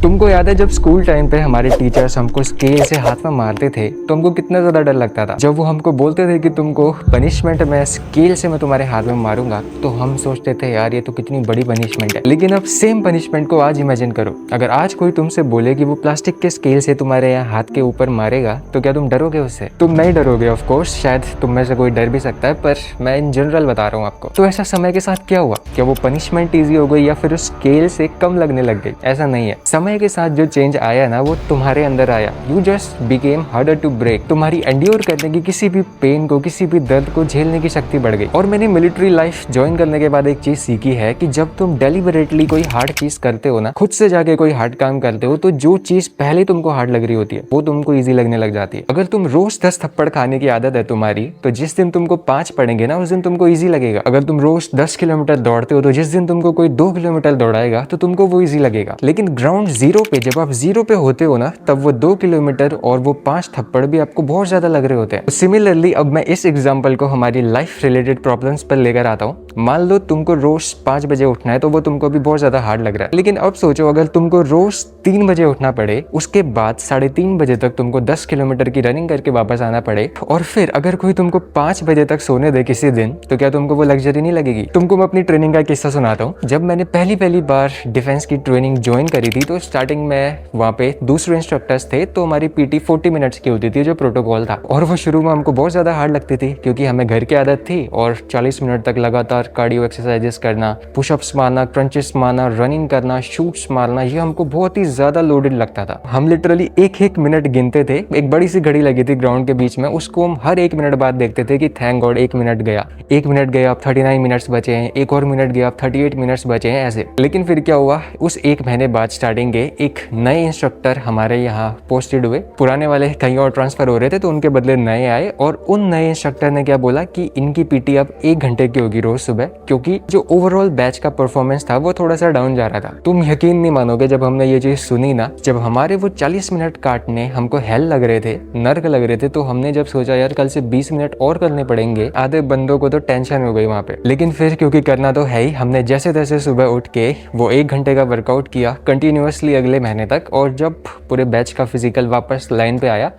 तुमको याद है जब स्कूल टाइम पे हमारे टीचर्स हमको स्केल से हाथ में मारते थे तो हमको कितना ज़्यादा डर लगता था। जब वो हमको बोलते थे कि तुमको पनिशमेंट में स्केल से मैं तुम्हारे हाथ में मारूंगा, तो हम सोचते थे यार ये तो कितनी बड़ी पनिशमेंट है। लेकिन अब सेम पनिशमेंट को आज इमेजिन करो, अगर आज कोई तुमसे बोले कि वो प्लास्टिक के स्केल से तुम्हारे यहाँ हाथ के ऊपर मारेगा, तो क्या तुम डरोगे उससे? तुम नहीं डरोगे ऑफ कोर्स, शायद तुम में से कोई डर भी सकता है, पर मैं इन जनरल बता रहा हूँ आपको। तो ऐसा समय के साथ क्या हुआ? क्या वो पनिशमेंट ईजी हो गई या फिर उस स्केल से कम लगने लग गई? ऐसा नहीं है। समय के साथ जो चेंज आया ना, वो तुम्हारे अंदर आया। You just became harder to break. तुम्हारी एंड्योर करने की, किसी भी पेन को, किसी भी दर्द को झेलने की शक्ति बढ़ गई। और मैंने मिलिट्री लाइफ ज्वाइन करने के बाद एक चीज सीखी है कि जब तुम डेलिबरेटली कोई हार्ड चीज करते हो ना, खुद से जाके कोई हार्ड काम करते हो, तो जो चीज पहले तुमको हार्ड लग रही होती है वो तुमको ईजी लगने लग जाती है। अगर तुम रोज 10 थप्पड़ खाने की आदत है तुम्हारी, तो जिस दिन तुमको 5 पड़ेंगे ना, उस दिन तुमको ईजी लगेगा। अगर तुम रोज 10 किलोमीटर दौड़ते हो, तो जिस दिन तुमको कोई 2 किलोमीटर दौड़ाएगा तो तुमको वो ईजी लगेगा। लेकिन ग्राउंड जीरो पे, जब आप जीरो पे होते हो ना, तब वो 2 किलोमीटर और वो 5 थप्पड़ भी आपको बहुत ज्यादा लग रहे होते हैं। सिमिलरली अब मैं इस एग्जांपल को हमारी लाइफ रिलेटेड प्रॉब्लम्स पर लेकर आता हूँ। मान लो तुमको रोज 5 बजे उठना है, तो वो तुमको भी बहुत ज्यादा हार्ड लग रहा है। लेकिन अब सोचो, अगर तुमको रोज 3 बजे उठना पड़े, उसके बाद 3:30 बजे तक तुमको 10 किलोमीटर की रनिंग करके वापस आना पड़े, और फिर अगर कोई तुमको 5 बजे तक सोने दे किसी दिन, तो क्या तुमको वो लग्जरी नहीं लगेगी? तुमको मैं अपनी ट्रेनिंग का किस्सा सुनाता हूँ। जब मैंने पहली बार डिफेंस की ट्रेनिंग ज्वाइन करी थी, तो स्टार्टिंग में वहाँ पे दूसरे इंस्ट्रक्टर्स थे, तो हमारी पीटी 40 मिनट्स की होती थी जो प्रोटोकॉल था। और वो शुरू में हमको बहुत ज्यादा हार्ड लगती थी, क्योंकि हमें घर की आदत थी, और 40 मिनट तक लगातार कार्डियो एक्सरसाइजेस करना, पुशअप्स मारना, क्रंचेस मारना, रनिंग करना, शूट्स मारना, ये हमको बहुत ही ज्यादा लोडेड लगता था। हम लिटरली एक मिनट गिनते थे। एक बड़ी सी घड़ी लगी थी ग्राउंड के बीच में, उसको हम हर 1 मिनट बाद देखते थे कि थैंक गॉड 1 मिनट गया, 1 मिनट गया, अब 39 मिनट्स बचे हैं, एक और मिनट गया, अब 38 मिनट्स बचे हैं, ऐसे। लेकिन फिर क्या हुआ, उस 1 महीने बाद स्टार्टिंग के एक नए इंस्ट्रक्टर हमारे यहाँ पोस्टेड हुए। पुराने वाले कहीं और ट्रांसफर हो रहे थे, तो उनके बदले नए आए, और उन नए इंस्ट्रक्टर ने क्या बोला कि इनकी पीटी अब 1 घंटे की होगी रोज सुबह, क्योंकि जो ओवरऑल बैच का परफॉर्मेंस था वो थोड़ा सा डाउन जा रहा था। तुम यकीन नहीं मानोगे, जब हमने ये चीज सुनी ना, जब हमारे वो 40 मिनट काटने हमको हेल लग रहे थे, नर्क लग रहे थे, तो हमने जब सोचा यार कल से 20 मिनट और करने पड़ेंगे, आधे बंदों को तो टेंशन हो गई वहाँ पे। लेकिन फिर क्योंकि करना तो है ही, हमने जैसे तैसे सुबह उठ के वो 1 घंटे का वर्कआउट किया कंटिन्यूअसली अगले महीने तक। और जब पूरे बैच का फिजिकल वापस लाइन पे आया,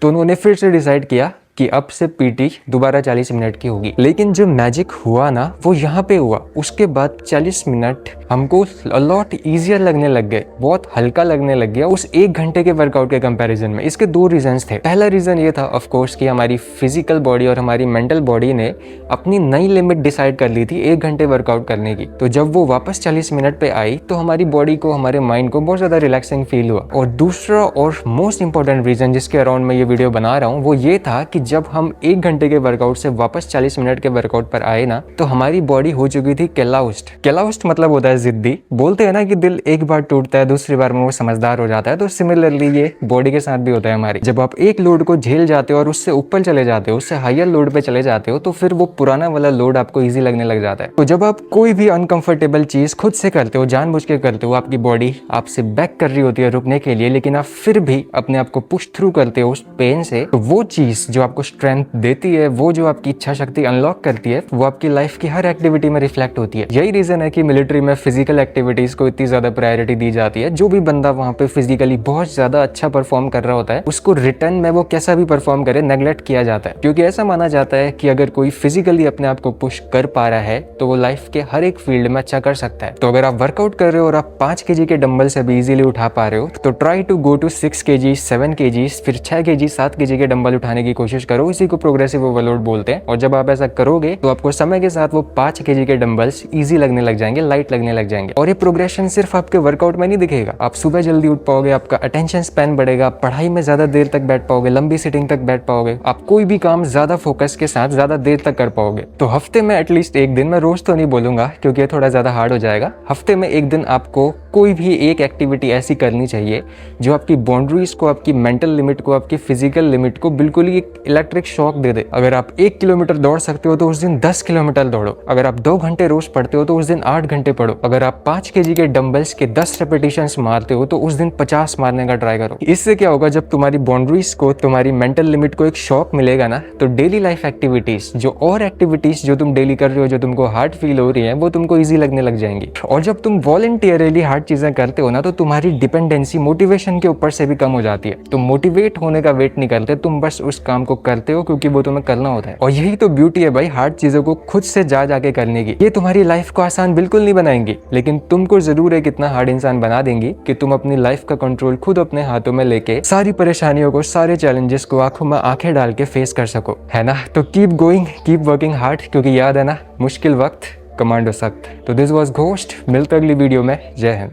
तो उन्होंने फिर से डिसाइड किया कि अब से पीटी दोबारा 40 मिनट की होगी। लेकिन जो मैजिक हुआ ना, वो यहाँ पे हुआ। उसके बाद 40 मिनट हमको अलॉट ईजियर लगने लग गए, बहुत हल्का लगने लग गया उस 1 घंटे के वर्कआउट के कंपैरिजन में। इसके 2 रीजंस थे। पहला रीजन ये था ऑफ कोर्स कि हमारी फिजिकल बॉडी और हमारी मेंटल बॉडी ने अपनी नई लिमिट डिसाइड कर ली थी 1 घंटे वर्कआउट करने की। तो जब वो वापस 40 मिनट पे आई, तो हमारी बॉडी को, हमारे माइंड को बहुत ज्यादा रिलैक्सिंग फील हुआ। और दूसरा और मोस्ट इंपॉर्टेंट रीजन जिसके अराउंड मैं ये वीडियो बना रहा हूँ, वो ये था कि जब हम 1 घंटे के वर्कआउट से वापस 40 मिनट के वर्कआउट पर आए ना, तो हमारी बॉडी हो चुकी थी केलाउस्ट। केलाउस्ट मतलब होता है जिद्दी। बोलते हैं ना कि दिल एक बार टूटता है, दूसरी बार में वो समझदार हो जाता है, तो सिमिलरली ये बॉडी के साथ भी होता है हमारी। जब आप एक लोड को झेल जाते हो और उससे ऊपर चले जाते हो, उससे हायर लोड पे चले जाते हो, तो फिर वो पुराना वाला लोड आपको ईजी लगने लग जाता है। तो जब आप कोई भी अनकंफर्टेबल चीज खुद से करते हो, जानबूझ के करते हो, आपकी बॉडी आपसे बैक कर रही होती है रुकने के लिए, लेकिन आप फिर भी अपने आप को पुश थ्रू करते हो उस पेन से, तो वो चीज जो आपको स्ट्रेंथ देती है, वो जो आपकी इच्छा शक्ति अनलॉक करती है, वो आपकी लाइफ की हर एक्टिविटी में रिफ्लेक्ट होती है। यही रीजन है कि मिलिट्री में फिजिकल एक्टिविटीज को इतनी ज्यादा प्रायोरिटी दी जाती है। जो भी बंदा वहाँ पे फिजिकली बहुत ज्यादा अच्छा परफॉर्म कर रहा होता है, उसको रिटर्न में वो कैसा भी परफॉर्म करे नेग्लेक्ट किया जाता है, क्योंकि ऐसा माना जाता है कि अगर कोई फिजिकली अपने आप को पुश कर पा रहा है, तो वो लाइफ के हर एक फील्ड में अच्छा कर सकता है। तो अगर आप वर्कआउट कर रहे हो और आप 5 kg के डंबल से भी इजीली उठा पा रहे हो, तो try to go to 6 kg, 7 kg, फिर 6 kg, 7 kg के डंबल उठाने की कोशिश करो। इसी को प्रोग्रेसिव ओवरलोड बोलते हैं। और जब आप ऐसा करोगे, तो आपको समय के साथ वो 5 kg के डंबल्स इजी लगने लग जाएंगे, लाइट लगने लग जाएंगे। और ये प्रोग्रेशन सिर्फ आपके वर्कआउट में नहीं दिखेगा। आप सुबह जल्दी उठ पाओगे, आपका अटेंशन स्पैन बढ़ेगा, आप पढ़ाई में ज्यादा देर तक बैठ पाओगे, लंबी सिटिंग तक बैठ पाओगे, आप कोई भी काम ज्यादा फोकस के साथ ज्यादा देर तक कर पाओगे। तो हफ्ते में एटलीस्ट 1 दिन, मैं रोज तो नहीं बोलूंगा क्योंकि ये थोड़ा ज्यादा हार्ड हो जाएगा, हफ्ते में 1 दिन आपको कोई भी एक एक्टिविटी ऐसी करनी चाहिए जो आपकी बाउंड्रीज को, आपकी मेंटल लिमिट को, आपकी फिजिकल लिमिट को बिल्कुल ही इलेक्ट्रिक शॉक दे दे। अगर आप 1 किलोमीटर दौड़ सकते हो तो उस दिन 10 किलोमीटर दौड़ो। अगर आप 2 घंटे रोज पढ़ते हो तो उस दिन 8 घंटे पढ़ो। अगर आप 5 केजी के डंबल्स के 10 रेपिटेशंस मारते हो तो उस दिन 50 मारने का ट्राई करो। इससे क्या होगा, जब तुम्हारी बाउंड्रीज को, तुम्हारी मेंटल लिमिट को एक शॉक मिलेगा ना, तो डेली लाइफ एक्टिविटीज, जो और एक्टिविटीज जो तुम डेली कर रहे हो, जो तुमको हार्ड फील हो रही है, वो तुमको ईजी लगने लग जाएंगी। और जब तुम वॉलंटियरली हार्ड चीजें करते हो ना, तो तुम्हारी डिपेंडेंसी मोटिवेशन के ऊपर से भी कम हो जाती है। तुम मोटिवेट होने का वेट नहीं करते, तुम बस उस काम को करते हो क्योंकि वो तुम्हें करना होता है। और यही तो ब्यूटी है भाई हार्ड चीजों को खुद से जा जाके करने की। ये तुम्हारी लाइफ को आसान बिल्कुल नहीं बनाएंगी, लेकिन तुमको जरूर एक इतना हार्ड इंसान बना देंगी कि तुम अपनी लाइफ का कंट्रोल खुद अपने हाथों में लेके सारी परेशानियों को, सारे चैलेंजेस को आंखों में आंखें डाल के फेस कर सको, है ना। तो keep going, keep working hard, क्योंकि याद है ना, मुश्किल वक्त कमांडो सख्त। तो दिस वॉज घोस्ट, मिलते अगली वीडियो में। जय हिंद।